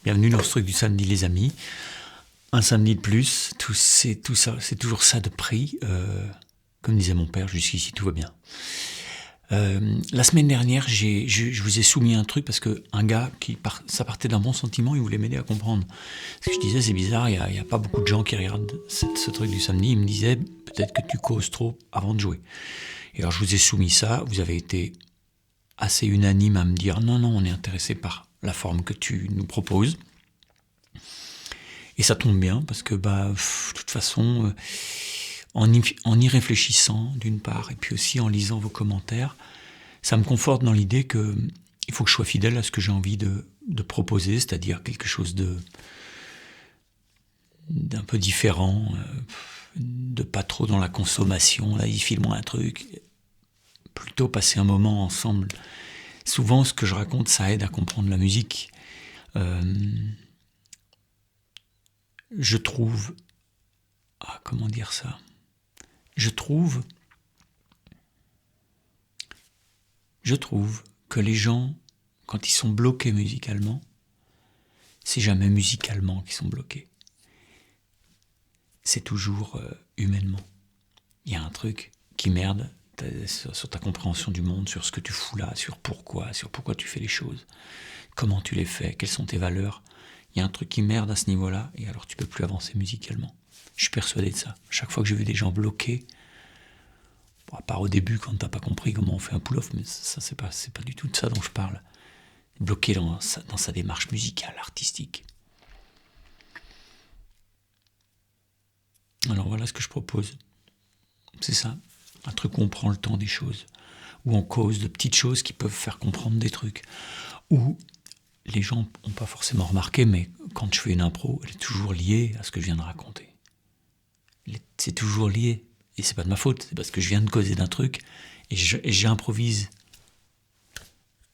Bienvenue dans ce truc du samedi, les amis. Un samedi de plus, c'est toujours ça de prix. Comme disait mon père, jusqu'ici tout va bien. La semaine dernière, je vous ai soumis un truc parce que un gars ça partait d'un bon sentiment, il voulait m'aider à comprendre. Ce que je disais, c'est bizarre, il y a pas beaucoup de gens qui regardent ce truc du samedi. Il me disait, peut-être que tu causes trop avant de jouer. Et alors je vous ai soumis ça, vous avez été assez unanime à me dire, non, on est intéressé par la forme que tu nous proposes. Et ça tombe bien, parce que de toute façon, en y réfléchissant d'une part, et puis aussi en lisant vos commentaires, ça me conforte dans l'idée que il faut que je sois fidèle à ce que j'ai envie de proposer, c'est-à-dire quelque chose d'un peu différent, de pas trop dans la consommation, là, il file-moi un truc, plutôt passer un moment ensemble. Souvent, ce que je raconte, ça aide à comprendre la musique. Je trouve... comment dire ça ? Je trouve que les gens, quand ils sont bloqués musicalement, c'est jamais musicalement qu'ils sont bloqués. C'est toujours humainement. Il y a un truc qui merde sur ta compréhension du monde, sur ce que tu fous là, sur pourquoi tu fais les choses, comment tu les fais, quelles sont tes valeurs. Il y a un truc qui merde à ce niveau-là, et alors tu peux plus avancer musicalement. Je suis persuadé de ça. Chaque fois que j'ai vu des gens bloqués, à part au début quand t'as pas compris comment on fait un pull-off, mais ça c'est pas du tout de ça dont je parle. Bloqué dans sa démarche musicale, artistique. Alors voilà ce que je propose. C'est ça. Un truc où on prend le temps des choses, où on cause de petites choses qui peuvent faire comprendre des trucs, où les gens n'ont pas forcément remarqué, mais quand je fais une impro, elle est toujours liée à ce que je viens de raconter. C'est toujours lié, et c'est pas de ma faute, c'est parce que je viens de causer d'un truc, et j'improvise.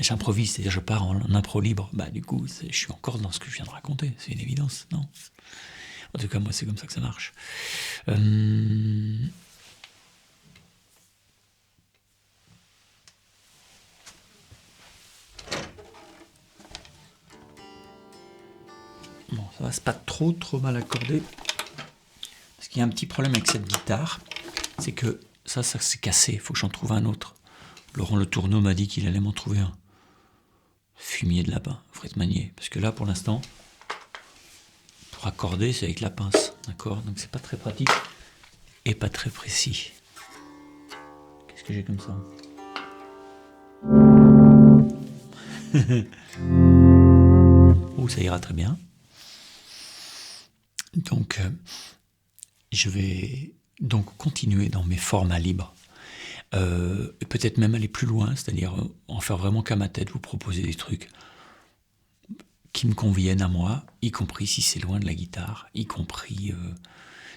C'est-à-dire je pars en impro libre. Du coup, je suis encore dans ce que je viens de raconter, c'est une évidence, non ? En tout cas, moi, c'est comme ça que ça marche. Bon, ça va, c'est pas trop mal accordé. Parce qu'il y a un petit problème avec cette guitare, c'est que ça s'est cassé, il faut que j'en trouve un autre. Laurent Le Tourneau m'a dit qu'il allait m'en trouver un. Fumier de lapin, Fred Manier. Parce que là, pour l'instant, pour accorder, c'est avec la pince, d'accord ? Donc c'est pas très pratique et pas très précis. Qu'est-ce que j'ai comme ça ? Oh, ça ira très bien. Donc, je vais donc continuer dans mes formats libres. Et peut-être même aller plus loin, c'est-à-dire en faire vraiment qu'à ma tête, vous proposer des trucs qui me conviennent à moi, y compris si c'est loin de la guitare, y compris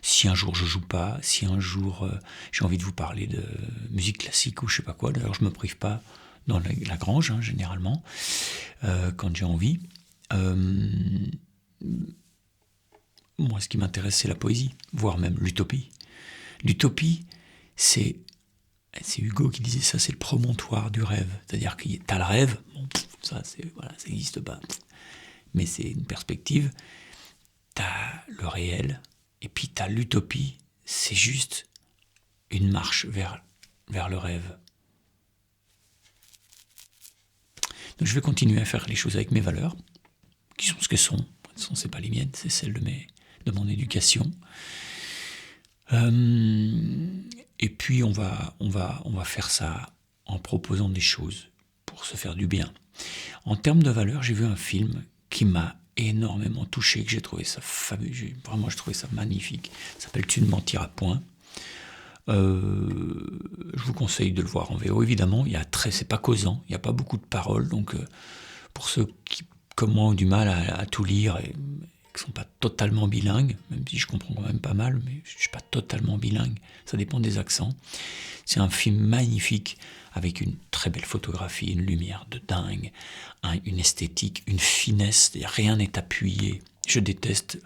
si un jour je joue pas, si un jour j'ai envie de vous parler de musique classique ou je sais pas quoi. D'ailleurs, je me prive pas dans la grange, généralement, quand j'ai envie. Moi, ce qui m'intéresse, c'est la poésie, voire même l'utopie. L'utopie, c'est Hugo qui disait ça, c'est le promontoire du rêve. C'est-à-dire que t'as le rêve, ça n'existe pas. Mais c'est une perspective. T'as le réel, et puis t'as l'utopie. C'est juste une marche vers le rêve. Donc je vais continuer à faire les choses avec mes valeurs, qui sont ce qu'elles sont. De toute façon, c'est pas les miennes, c'est celles de mon éducation. Et puis on va faire ça en proposant des choses pour se faire du bien. En termes de valeurs, j'ai vu un film qui m'a énormément touché, que j'ai trouvé ça fabuleux. Vraiment, je trouvais ça magnifique. Ça s'appelle Tu ne mentiras point. Je vous conseille de le voir en VO, évidemment. C'est pas causant, il n'y a pas beaucoup de paroles, donc pour ceux qui, comme moi, ont du mal à tout lire et qui sont pas totalement bilingues, même si je comprends quand même pas mal, mais je suis pas totalement bilingue, ça dépend des accents. C'est un film magnifique, avec une très belle photographie, une lumière de dingue, une esthétique, une finesse, rien n'est appuyé. Je déteste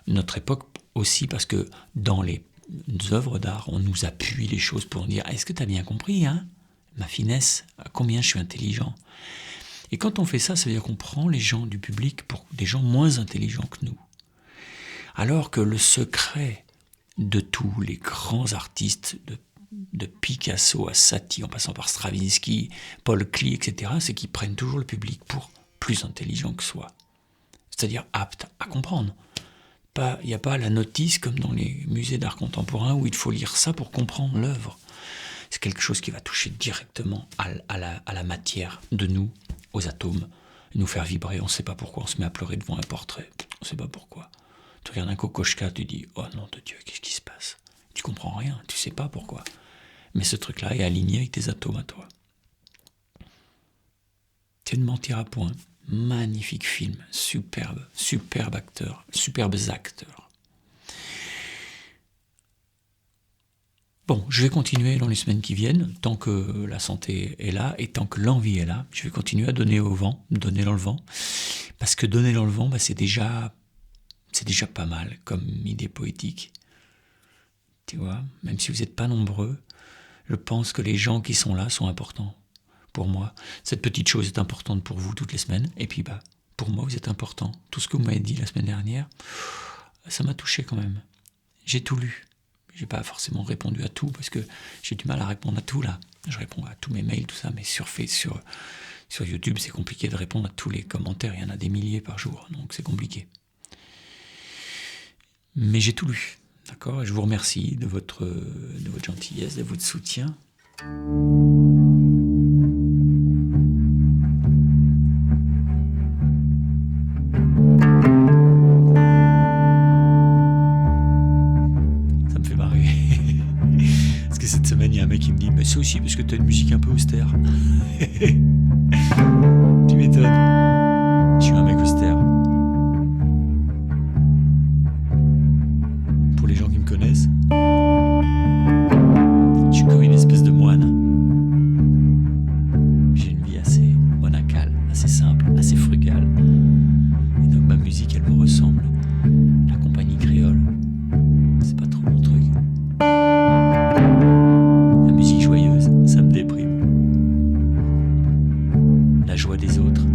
notre époque aussi parce que dans les œuvres d'art, on nous appuie les choses pour dire « Est-ce que tu as bien compris, hein ? Ma finesse, à combien je suis intelligent ?» Et quand on fait ça, ça veut dire qu'on prend les gens du public pour des gens moins intelligents que nous. Alors que le secret de tous les grands artistes, de Picasso à Satie, en passant par Stravinsky, Paul Klee, etc., c'est qu'ils prennent toujours le public pour plus intelligent que soi. C'est-à-dire apte à comprendre. Il n'y a pas la notice comme dans les musées d'art contemporain où il faut lire ça pour comprendre l'œuvre. C'est quelque chose qui va toucher directement à la matière de nous, aux atomes, nous faire vibrer. On ne sait pas pourquoi, on se met à pleurer devant un portrait. On ne sait pas pourquoi. Tu regardes un Kokoschka, tu dis « Oh non de Dieu, qu'est-ce qui se passe ?» Tu comprends rien, tu sais pas pourquoi. Mais ce truc-là est aligné avec tes atomes à toi. Tu ne mentiras point. Magnifique film, superbe acteur, superbes acteurs. Bon, je vais continuer dans les semaines qui viennent, tant que la santé est là et tant que l'envie est là. Je vais continuer à donner au vent, donner dans le vent. Parce que donner dans le vent, c'est déjà pas mal comme idée poétique. Tu vois, même si vous n'êtes pas nombreux, je pense que les gens qui sont là sont importants pour moi. Cette petite chose est importante pour vous toutes les semaines. Et puis, pour moi, vous êtes important. Tout ce que vous m'avez dit la semaine dernière, ça m'a touché quand même. J'ai tout lu. J'ai pas forcément répondu à tout parce que j'ai du mal à répondre à tout là. Je réponds à tous mes mails, tout ça, mais sur YouTube, c'est compliqué de répondre à tous les commentaires. Il y en a des milliers par jour, donc c'est compliqué. Mais j'ai tout lu, d'accord ? Et je vous remercie de votre gentillesse, de votre soutien. Ça me fait marrer. Parce que cette semaine, il y a un mec qui me dit « Mais c'est aussi parce que tu as une musique un peu austère. » Tu m'étonnes. Je suis un mec austère. Pour les gens qui me connaissent, je suis comme une espèce de moine. J'ai une vie assez monacale, assez simple, assez frugale. Et donc ma musique, elle me ressemble. La compagnie créole, c'est pas trop mon truc. La musique joyeuse, ça me déprime. La joie des autres,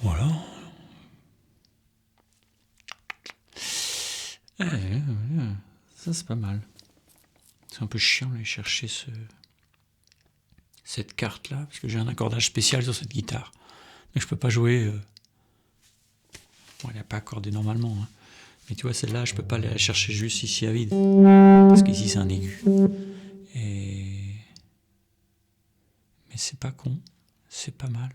Voilà. Ça c'est pas mal. C'est un peu chiant d'aller chercher cette carte là, parce que j'ai un accordage spécial sur cette guitare. Mais je peux pas jouer... Bon, elle n'est pas accordée normalement, hein. Mais tu vois, celle-là, je peux pas aller la chercher juste ici à vide. Parce qu'ici c'est un aigu. Mais c'est pas con, c'est pas mal.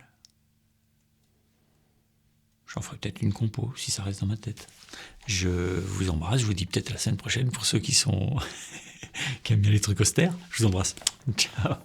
J'en ferai peut-être une compo, si ça reste dans ma tête. Je vous embrasse, je vous dis peut-être à la semaine prochaine pour ceux qui aiment bien les trucs austères. Je vous embrasse. Ciao.